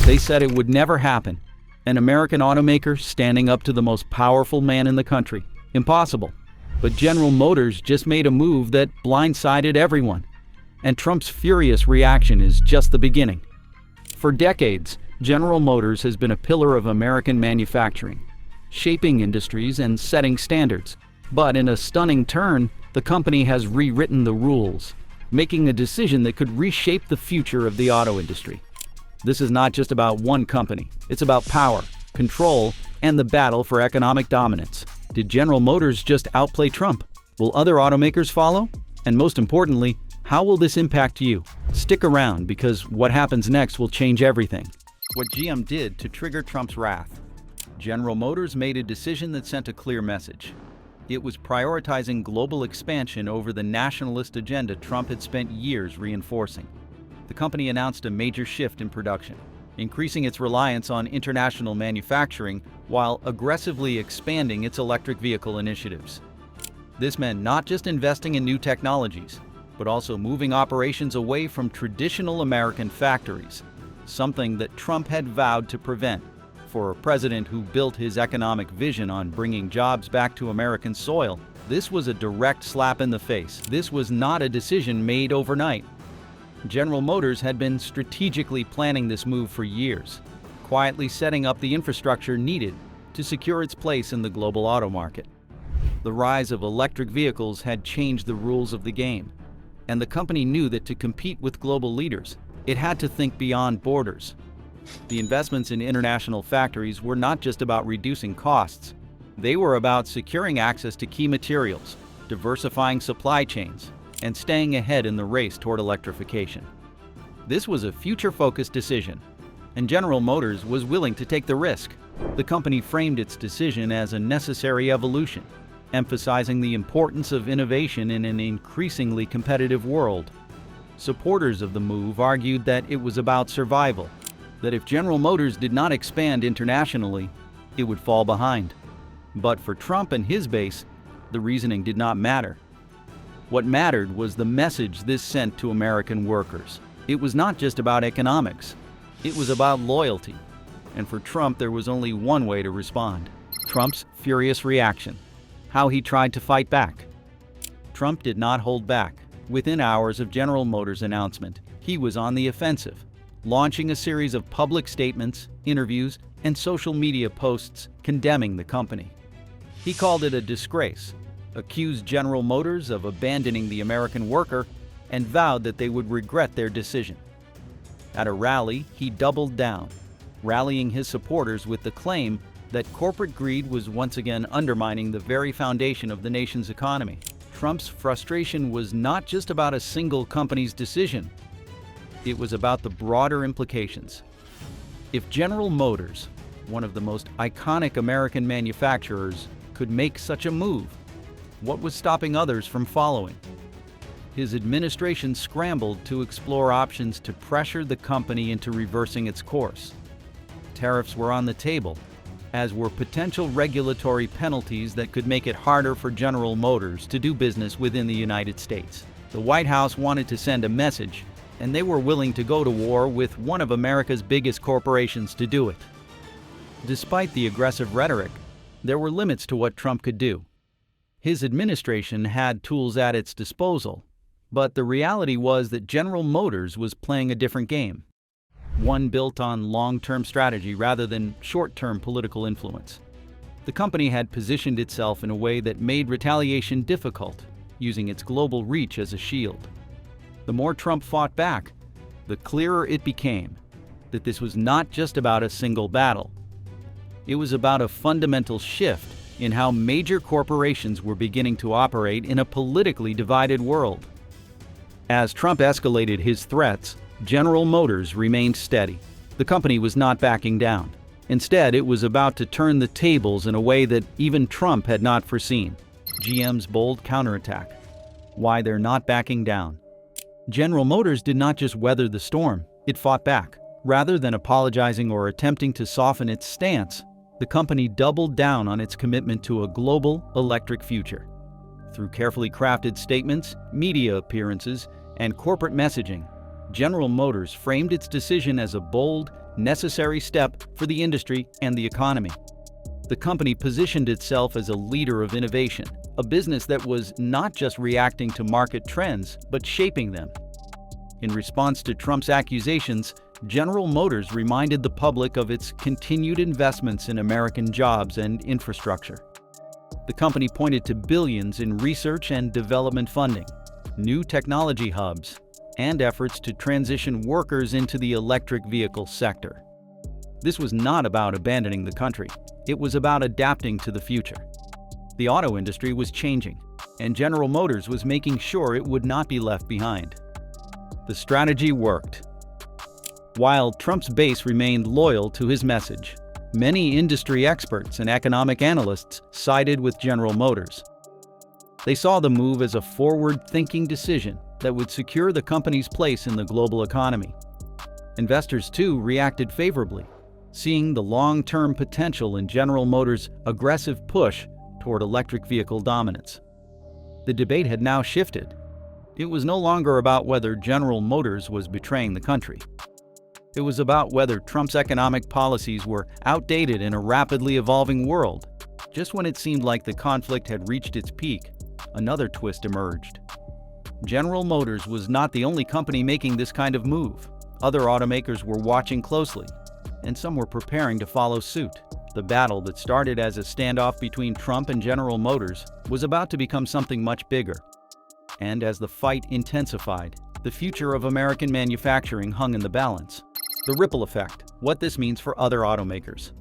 They said it would never happen. An American automaker standing up to the most powerful man in the country. Impossible. But General Motors just made a move that blindsided everyone. And Trump's furious reaction is just the beginning. For decades, General Motors has been a pillar of American manufacturing, shaping industries and setting standards. But in a stunning turn, the company has rewritten the rules, making a decision that could reshape the future of the auto industry. This is not just about one company. It's about power, control, and the battle for economic dominance. Did General Motors just outplay Trump? Will other automakers follow? And most importantly, how will this impact you? Stick around, because what happens next will change everything. What GM did to trigger Trump's wrath. General Motors made a decision that sent a clear message. It was prioritizing global expansion over the nationalist agenda Trump had spent years reinforcing. The company announced a major shift in production, increasing its reliance on international manufacturing while aggressively expanding its electric vehicle initiatives. This meant not just investing in new technologies, but also moving operations away from traditional American factories, something that Trump had vowed to prevent. For a president who built his economic vision on bringing jobs back to American soil, this was a direct slap in the face. This was not a decision made overnight. General Motors had been strategically planning this move for years, quietly setting up the infrastructure needed to secure its place in the global auto market. The rise of electric vehicles had changed the rules of the game, and the company knew that to compete with global leaders, it had to think beyond borders. The investments in international factories were not just about reducing costs. They were about securing access to key materials, diversifying supply chains, and staying ahead in the race toward electrification. This was a future-focused decision, and General Motors was willing to take the risk. The company framed its decision as a necessary evolution, emphasizing the importance of innovation in an increasingly competitive world. Supporters of the move argued that it was about survival, that if General Motors did not expand internationally, it would fall behind. But for Trump and his base, the reasoning did not matter. What mattered was the message this sent to American workers. It was not just about economics. It was about loyalty. And for Trump, there was only one way to respond. Trump's furious reaction. How he tried to fight back. Trump did not hold back. Within hours of General Motors' announcement, he was on the offensive, launching a series of public statements, interviews, and social media posts condemning the company. He called it a disgrace, accused General Motors of abandoning the American worker, and vowed that they would regret their decision. At a rally, he doubled down, rallying his supporters with the claim that corporate greed was once again undermining the very foundation of the nation's economy. Trump's frustration was not just about a single company's decision. It was about the broader implications. If General Motors, one of the most iconic American manufacturers, could make such a move, what was stopping others from following? His administration scrambled to explore options to pressure the company into reversing its course. Tariffs were on the table, as were potential regulatory penalties that could make it harder for General Motors to do business within the United States. The White House wanted to send a message, and they were willing to go to war with one of America's biggest corporations to do it. Despite the aggressive rhetoric, there were limits to what Trump could do. His administration had tools at its disposal, but the reality was that General Motors was playing a different game, one built on long-term strategy rather than short-term political influence. The company had positioned itself in a way that made retaliation difficult, using its global reach as a shield. The more Trump fought back, the clearer it became that this was not just about a single battle. It was about a fundamental shift in how major corporations were beginning to operate in a politically divided world. As Trump escalated his threats, General Motors remained steady. The company was not backing down. Instead, it was about to turn the tables in a way that even Trump had not foreseen. GM's bold counterattack. Why they're not backing down. General Motors did not just weather the storm, it fought back. Rather than apologizing or attempting to soften its stance, the company doubled down on its commitment to a global electric future. Through carefully crafted statements, media appearances, and corporate messaging, General Motors framed its decision as a bold necessary step for the industry and the economy. The company positioned itself as a leader of innovation, a business that was not just reacting to market trends, but shaping them. In response to Trump's accusations, General Motors reminded the public of its continued investments in American jobs and infrastructure. The company pointed to billions in research and development funding, new technology hubs, and efforts to transition workers into the electric vehicle sector. This was not about abandoning the country. It was about adapting to the future. The auto industry was changing, and General Motors was making sure it would not be left behind. The strategy worked. While Trump's base remained loyal to his message, many industry experts and economic analysts sided with General Motors. They saw the move as a forward-thinking decision that would secure the company's place in the global economy. Investors, too, reacted favorably, seeing the long-term potential in General Motors' aggressive push toward electric vehicle dominance. The debate had now shifted. It was no longer about whether General Motors was betraying the country. It was about whether Trump's economic policies were outdated in a rapidly evolving world. Just when it seemed like the conflict had reached its peak, another twist emerged. General Motors was not the only company making this kind of move. Other automakers were watching closely, and some were preparing to follow suit. The battle that started as a standoff between Trump and General Motors was about to become something much bigger. And as the fight intensified, the future of American manufacturing hung in the balance. The ripple effect, what this means for other automakers.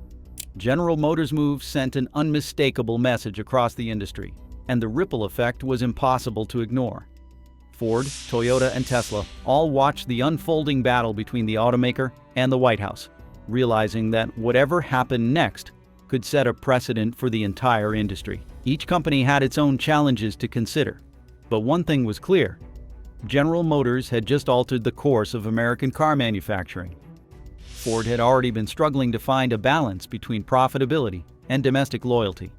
General Motors' move sent an unmistakable message across the industry, and the ripple effect was impossible to ignore. Ford, Toyota, and Tesla all watched the unfolding battle between the automaker and the White House, realizing that whatever happened next could set a precedent for the entire industry. Each company had its own challenges to consider, but one thing was clear: General Motors had just altered the course of American car manufacturing. Ford had already been struggling to find a balance between profitability and domestic loyalty.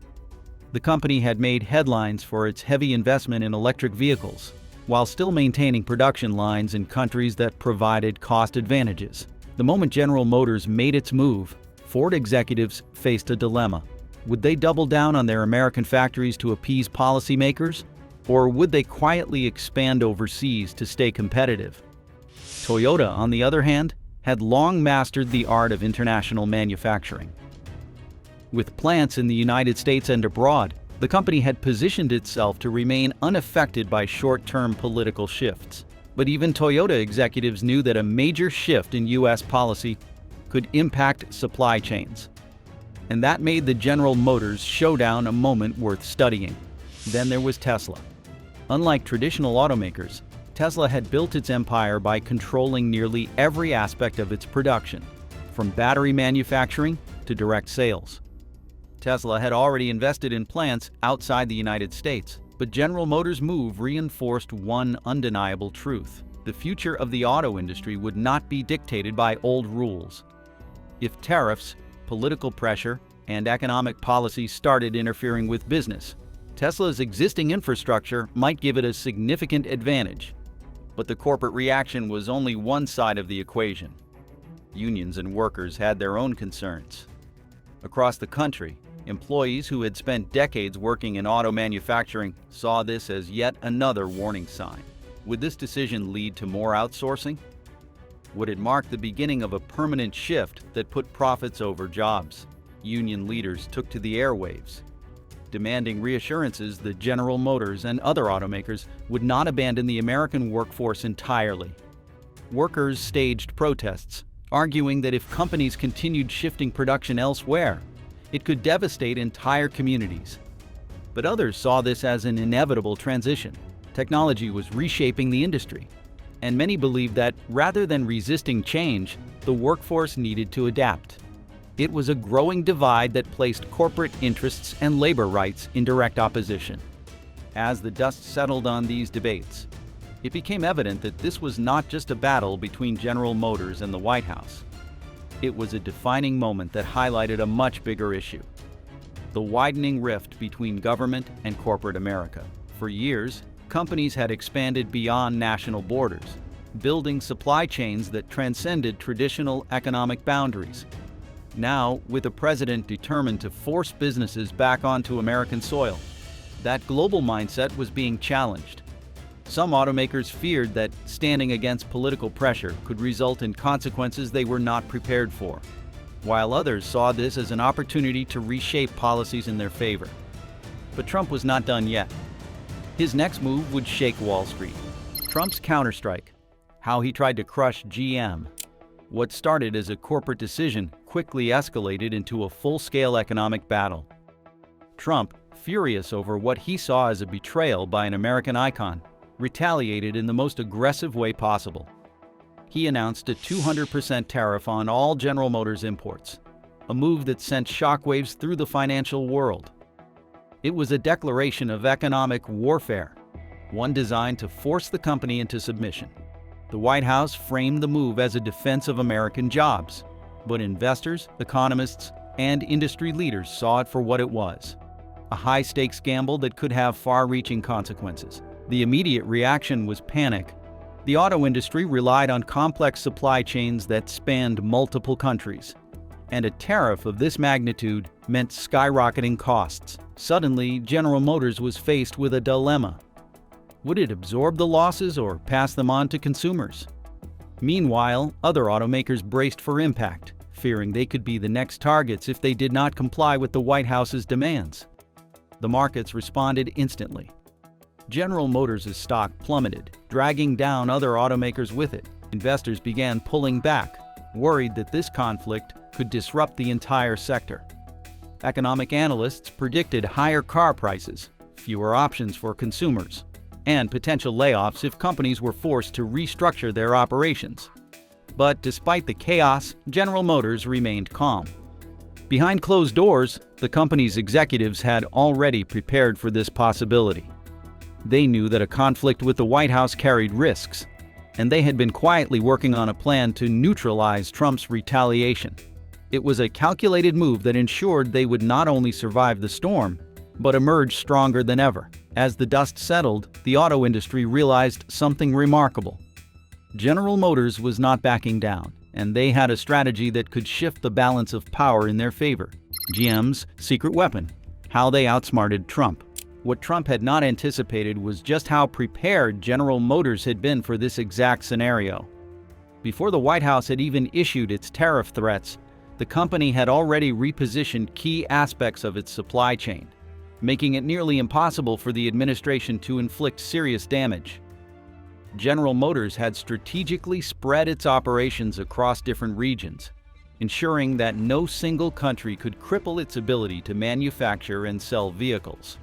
The company had made headlines for its heavy investment in electric vehicles, while still maintaining production lines in countries that provided cost advantages. The moment General Motors made its move, Ford executives faced a dilemma. Would they double down on their American factories to appease policymakers, or would they quietly expand overseas to stay competitive? Toyota, on the other hand, had long mastered the art of international manufacturing. With plants in the United States and abroad, the company had positioned itself to remain unaffected by short-term political shifts. But even Toyota executives knew that a major shift in U.S. policy could impact supply chains. And that made the General Motors showdown a moment worth studying. Then there was Tesla. Unlike traditional automakers, Tesla had built its empire by controlling nearly every aspect of its production, from battery manufacturing to direct sales. Tesla had already invested in plants outside the United States, but General Motors' move reinforced one undeniable truth: the future of the auto industry would not be dictated by old rules. If tariffs, political pressure, and economic policy started interfering with business, Tesla's existing infrastructure might give it a significant advantage. But the corporate reaction was only one side of the equation. Unions and workers had their own concerns. Across the country, employees who had spent decades working in auto manufacturing saw this as yet another warning sign. Would this decision lead to more outsourcing? Would it mark the beginning of a permanent shift that put profits over jobs? Union leaders took to the airwaves, demanding reassurances that General Motors and other automakers would not abandon the American workforce entirely. Workers staged protests, arguing that if companies continued shifting production elsewhere, it could devastate entire communities. But others saw this as an inevitable transition. Technology was reshaping the industry, and many believed that rather than resisting change, the workforce needed to adapt. It was a growing divide that placed corporate interests and labor rights in direct opposition. As the dust settled on these debates, it became evident that this was not just a battle between General Motors and the White House. It was a defining moment that highlighted a much bigger issue: the widening rift between government and corporate America. For years, companies had expanded beyond national borders, building supply chains that transcended traditional economic boundaries. Now, with a president determined to force businesses back onto American soil, that global mindset was being challenged. Some automakers feared that standing against political pressure could result in consequences they were not prepared for, while others saw this as an opportunity to reshape policies in their favor. But Trump was not done yet. His next move would shake Wall Street. Trump's counterstrike, how he tried to crush GM. What started as a corporate decision quickly escalated into a full-scale economic battle. Trump, furious over what he saw as a betrayal by an American icon, retaliated in the most aggressive way possible. He announced a 200% tariff on all General Motors imports, a move that sent shockwaves through the financial world. It was a declaration of economic warfare, one designed to force the company into submission. The White House framed the move as a defense of American jobs, but investors, economists, and industry leaders saw it for what it was: a high-stakes gamble that could have far-reaching consequences. The immediate reaction was panic. The auto industry relied on complex supply chains that spanned multiple countries, and a tariff of this magnitude meant skyrocketing costs. Suddenly, General Motors was faced with a dilemma. Would it absorb the losses or pass them on to consumers? Meanwhile, other automakers braced for impact, fearing they could be the next targets if they did not comply with the White House's demands. The markets responded instantly. General Motors' stock plummeted, dragging down other automakers with it. Investors began pulling back, worried that this conflict could disrupt the entire sector. Economic analysts predicted higher car prices, fewer options for consumers, and potential layoffs if companies were forced to restructure their operations. But despite the chaos, General Motors remained calm. Behind closed doors, the company's executives had already prepared for this possibility. They knew that a conflict with the White House carried risks, and they had been quietly working on a plan to neutralize Trump's retaliation. It was a calculated move that ensured they would not only survive the storm, but emerge stronger than ever. As the dust settled, the auto industry realized something remarkable. General Motors was not backing down, and they had a strategy that could shift the balance of power in their favor. GM's secret weapon: how they outsmarted Trump. What Trump had not anticipated was just how prepared General Motors had been for this exact scenario. Before the White House had even issued its tariff threats, the company had already repositioned key aspects of its supply chain, making it nearly impossible for the administration to inflict serious damage. General Motors had strategically spread its operations across different regions, ensuring that no single country could cripple its ability to manufacture and sell vehicles.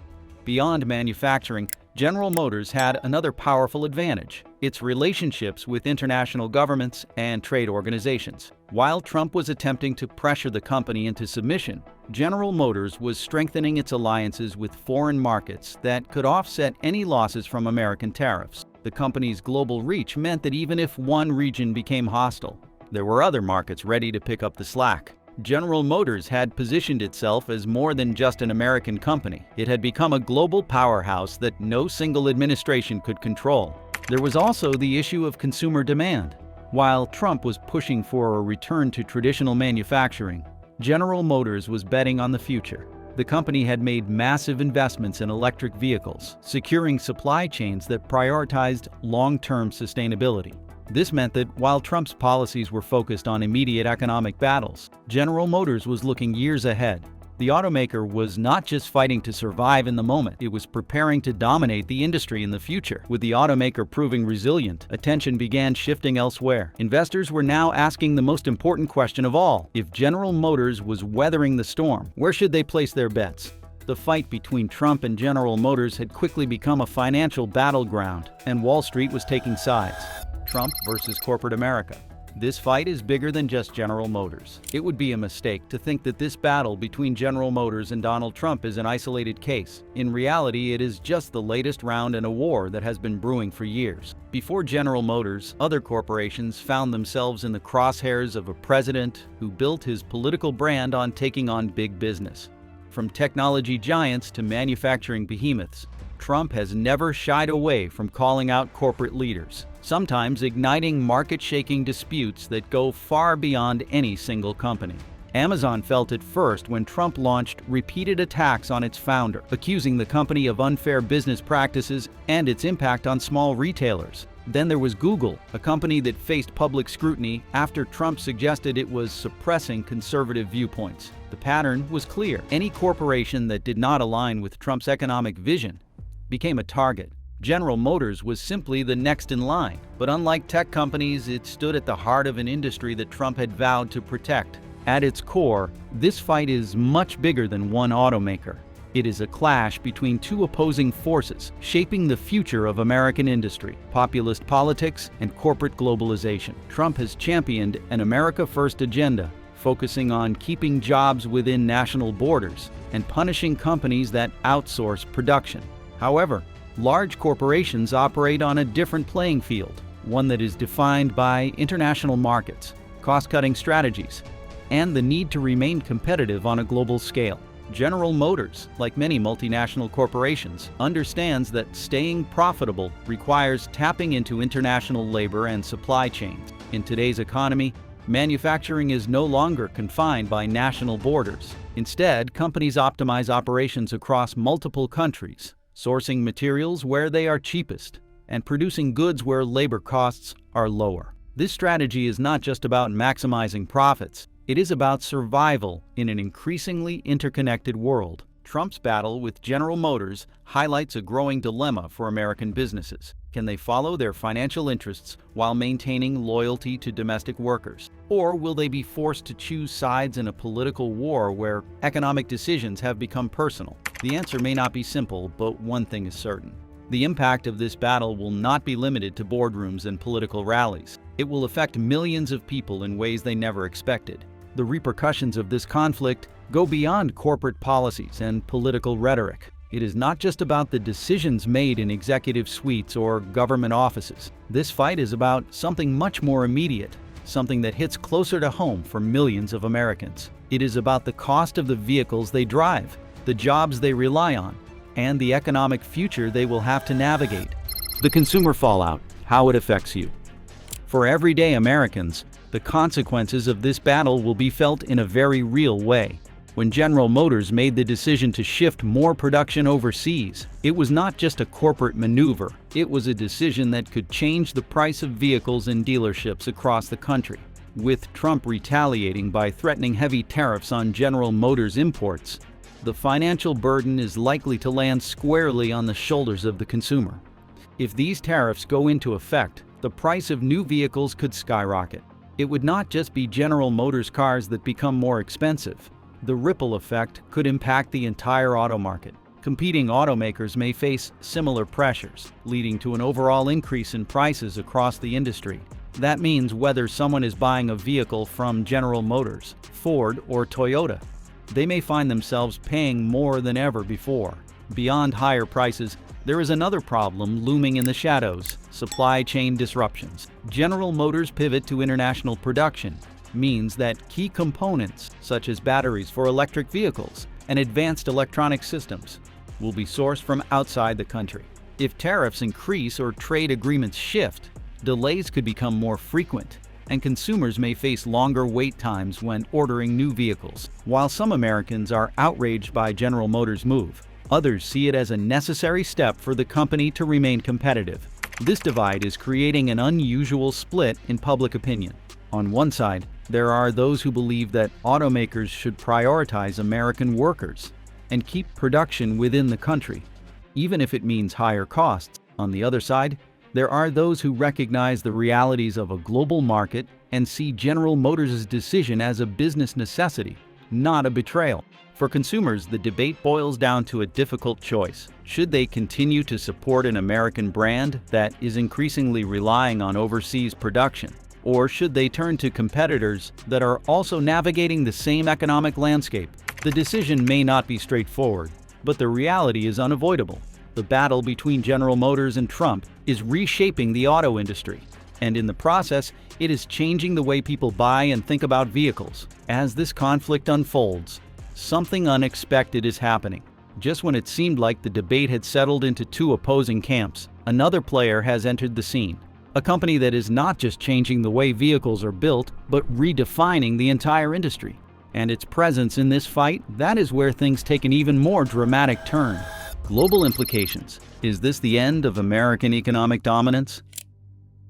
Beyond manufacturing, General Motors had another powerful advantage: its relationships with international governments and trade organizations. While Trump was attempting to pressure the company into submission, General Motors was strengthening its alliances with foreign markets that could offset any losses from American tariffs. The company's global reach meant that even if one region became hostile, there were other markets ready to pick up the slack. General Motors had positioned itself as more than just an American company. It had become a global powerhouse that no single administration could control. There was also the issue of consumer demand. While Trump was pushing for a return to traditional manufacturing, General Motors was betting on the future. The company had made massive investments in electric vehicles, securing supply chains that prioritized long-term sustainability. This meant that while Trump's policies were focused on immediate economic battles, General Motors was looking years ahead. The automaker was not just fighting to survive in the moment, it was preparing to dominate the industry in the future. With the automaker proving resilient, attention began shifting elsewhere. Investors were now asking the most important question of all: if General Motors was weathering the storm, where should they place their bets? The fight between Trump and General Motors had quickly become a financial battleground, and Wall Street was taking sides. Trump versus corporate America. This fight is bigger than just General Motors. It would be a mistake to think that this battle between General Motors and Donald Trump is an isolated case. In reality, it is just the latest round in a war that has been brewing for years. Before General Motors, other corporations found themselves in the crosshairs of a president who built his political brand on taking on big business. From technology giants to manufacturing behemoths, Trump has never shied away from calling out corporate leaders, sometimes igniting market-shaking disputes that go far beyond any single company. Amazon felt it first when Trump launched repeated attacks on its founder, accusing the company of unfair business practices and its impact on small retailers. Then there was Google, a company that faced public scrutiny after Trump suggested it was suppressing conservative viewpoints. The pattern was clear. Any corporation that did not align with Trump's economic vision became a target. General Motors was simply the next in line, but unlike tech companies, it stood at the heart of an industry that Trump had vowed to protect. At its core, this fight is much bigger than one automaker. It is a clash between two opposing forces, shaping the future of American industry: populist politics and corporate globalization. Trump has championed an America First agenda, focusing on keeping jobs within national borders and punishing companies that outsource production. However, large corporations operate on a different playing field, one that is defined by international markets, cost-cutting strategies, and the need to remain competitive on a global scale. General Motors, like many multinational corporations, understands that staying profitable requires tapping into international labor and supply chains. In today's economy, manufacturing is no longer confined by national borders. Instead, companies optimize operations across multiple countries, sourcing materials where they are cheapest and producing goods where labor costs are lower. This strategy is not just about maximizing profits. It is about survival in an increasingly interconnected world. Trump's battle with General Motors highlights a growing dilemma for American businesses. Can they follow their financial interests while maintaining loyalty to domestic workers? Or will they be forced to choose sides in a political war where economic decisions have become personal? The answer may not be simple, but one thing is certain. The impact of this battle will not be limited to boardrooms and political rallies. It will affect millions of people in ways they never expected. The repercussions of this conflict go beyond corporate policies and political rhetoric. It is not just about the decisions made in executive suites or government offices. This fight is about something much more immediate, something that hits closer to home for millions of Americans. It is about the cost of the vehicles they drive, the jobs they rely on, and the economic future they will have to navigate. The consumer fallout, how it affects you. For everyday Americans, the consequences of this battle will be felt in a very real way. When General Motors made the decision to shift more production overseas, it was not just a corporate maneuver. It was a decision that could change the price of vehicles in dealerships across the country. With Trump retaliating by threatening heavy tariffs on General Motors imports, the financial burden is likely to land squarely on the shoulders of the consumer. If these tariffs go into effect, the price of new vehicles could skyrocket. It would not just be General Motors cars that become more expensive. The ripple effect could impact the entire auto market. Competing automakers may face similar pressures, leading to an overall increase in prices across the industry. That means whether someone is buying a vehicle from General Motors, Ford, or Toyota, they may find themselves paying more than ever before. Beyond higher prices, there is another problem looming in the shadows: supply chain disruptions. General Motors' pivot to international production means that key components, such as batteries for electric vehicles and advanced electronic systems, will be sourced from outside the country. If tariffs increase or trade agreements shift, delays could become more frequent, and consumers may face longer wait times when ordering new vehicles. While some Americans are outraged by General Motors' move, others see it as a necessary step for the company to remain competitive. This divide is creating an unusual split in public opinion. On one side, there are those who believe that automakers should prioritize American workers and keep production within the country, even if it means higher costs. On the other side, there are those who recognize the realities of a global market and see General Motors' decision as a business necessity, not a betrayal. For consumers, the debate boils down to a difficult choice. Should they continue to support an American brand that is increasingly relying on overseas production? Or should they turn to competitors that are also navigating the same economic landscape? The decision may not be straightforward, but the reality is unavoidable. The battle between General Motors and Trump is reshaping the auto industry, and in the process, it is changing the way people buy and think about vehicles. As this conflict unfolds, something unexpected is happening. Just when it seemed like the debate had settled into two opposing camps, another player has entered the scene. A company that is not just changing the way vehicles are built, but redefining the entire industry. And its presence in this fight, that is where things take an even more dramatic turn. Global implications. Is this the end of American economic dominance?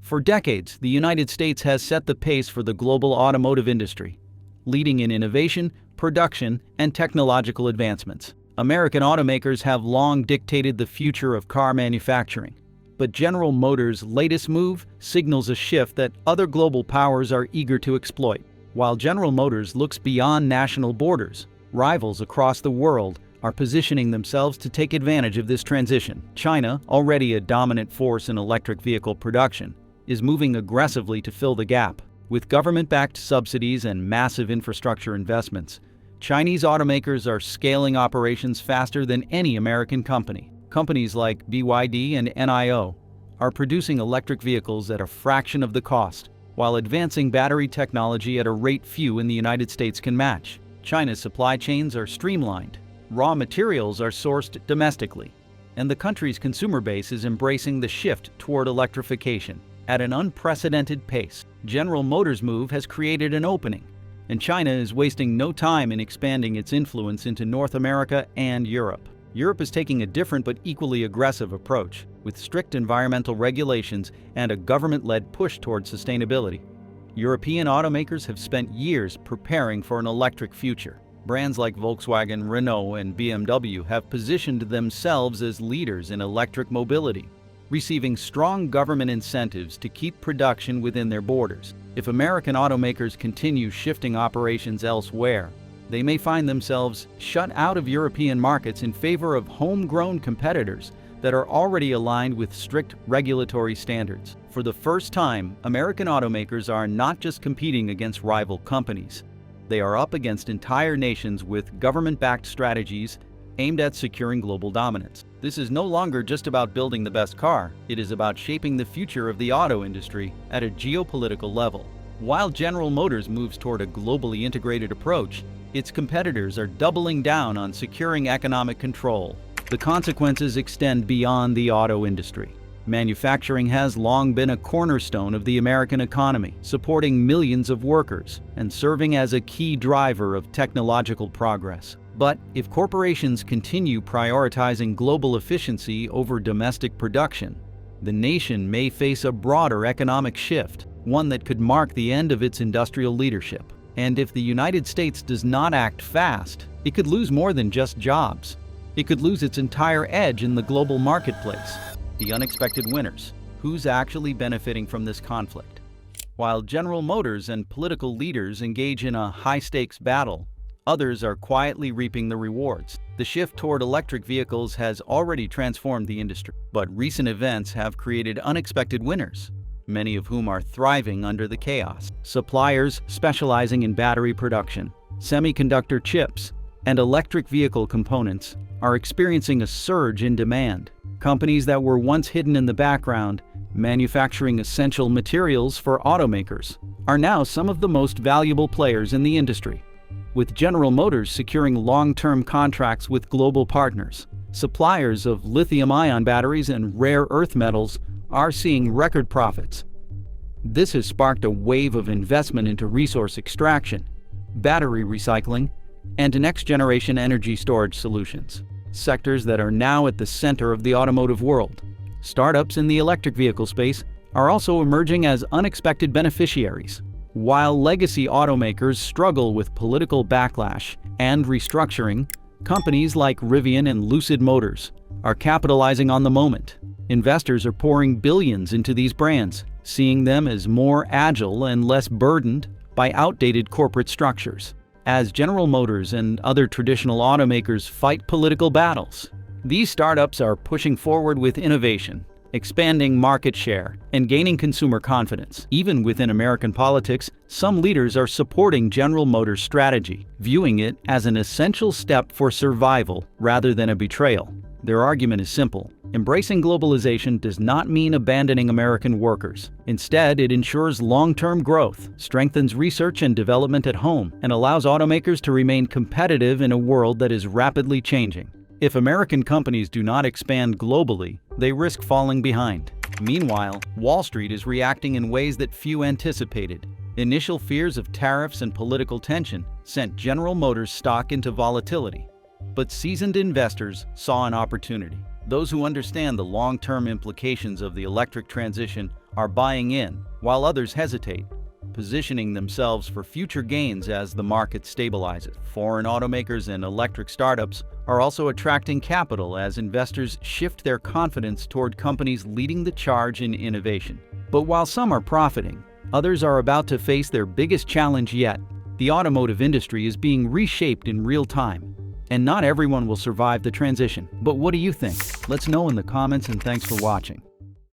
For decades, the United States has set the pace for the global automotive industry, leading in innovation, production, and technological advancements. American automakers have long dictated the future of car manufacturing. But General Motors' latest move signals a shift that other global powers are eager to exploit. While General Motors looks beyond national borders, rivals across the world are positioning themselves to take advantage of this transition. China, already a dominant force in electric vehicle production, is moving aggressively to fill the gap. With government-backed subsidies and massive infrastructure investments, Chinese automakers are scaling operations faster than any American company. Companies like BYD and NIO are producing electric vehicles at a fraction of the cost, while advancing battery technology at a rate few in the United States can match. China's supply chains are streamlined, raw materials are sourced domestically, and the country's consumer base is embracing the shift toward electrification at an unprecedented pace. General Motors' move has created an opening, and China is wasting no time in expanding its influence into North America and Europe. Europe is taking a different but equally aggressive approach, with strict environmental regulations and a government-led push toward sustainability. European automakers have spent years preparing for an electric future. Brands like Volkswagen, Renault, and BMW have positioned themselves as leaders in electric mobility, receiving strong government incentives to keep production within their borders. If American automakers continue shifting operations elsewhere, they may find themselves shut out of European markets in favor of homegrown competitors that are already aligned with strict regulatory standards. For the first time, American automakers are not just competing against rival companies. They are up against entire nations with government-backed strategies aimed at securing global dominance. This is no longer just about building the best car, it is about shaping the future of the auto industry at a geopolitical level. While General Motors moves toward a globally integrated approach, its competitors are doubling down on securing economic control. The consequences extend beyond the auto industry. Manufacturing has long been a cornerstone of the American economy, supporting millions of workers and serving as a key driver of technological progress. But if corporations continue prioritizing global efficiency over domestic production, the nation may face a broader economic shift, one that could mark the end of its industrial leadership. And if the United States does not act fast, it could lose more than just jobs. It could lose its entire edge in the global marketplace. The unexpected winners. Who's actually benefiting from this conflict? While General Motors and political leaders engage in a high-stakes battle, others are quietly reaping the rewards. The shift toward electric vehicles has already transformed the industry, but recent events have created unexpected winners, many of whom are thriving under the chaos. Suppliers specializing in battery production, semiconductor chips, and electric vehicle components are experiencing a surge in demand. Companies that were once hidden in the background, manufacturing essential materials for automakers, are now some of the most valuable players in the industry. With General Motors securing long-term contracts with global partners, suppliers of lithium-ion batteries and rare earth metals are seeing record profits. This has sparked a wave of investment into resource extraction, battery recycling, and next-generation energy storage solutions, sectors that are now at the center of the automotive world. Startups in the electric vehicle space are also emerging as unexpected beneficiaries. While legacy automakers struggle with political backlash and restructuring, companies like Rivian and Lucid Motors are capitalizing on the moment. Investors are pouring billions into these brands, seeing them as more agile and less burdened by outdated corporate structures. As General Motors and other traditional automakers fight political battles, these startups are pushing forward with innovation, expanding market share, and gaining consumer confidence. Even within American politics, some leaders are supporting General Motors' strategy, viewing it as an essential step for survival rather than a betrayal. Their argument is simple. Embracing globalization does not mean abandoning American workers. Instead, it ensures long-term growth, strengthens research and development at home, and allows automakers to remain competitive in a world that is rapidly changing. If American companies do not expand globally, they risk falling behind. Meanwhile, Wall Street is reacting in ways that few anticipated. Initial fears of tariffs and political tension sent General Motors stock into volatility. But seasoned investors saw an opportunity. Those who understand the long-term implications of the electric transition are buying in, while others hesitate, positioning themselves for future gains as the market stabilizes. Foreign automakers and electric startups are also attracting capital as investors shift their confidence toward companies leading the charge in innovation. But while some are profiting, others are about to face their biggest challenge yet. The automotive industry is being reshaped in real time, and not everyone will survive the transition. But what do you think? Let's know in the comments, and thanks for watching.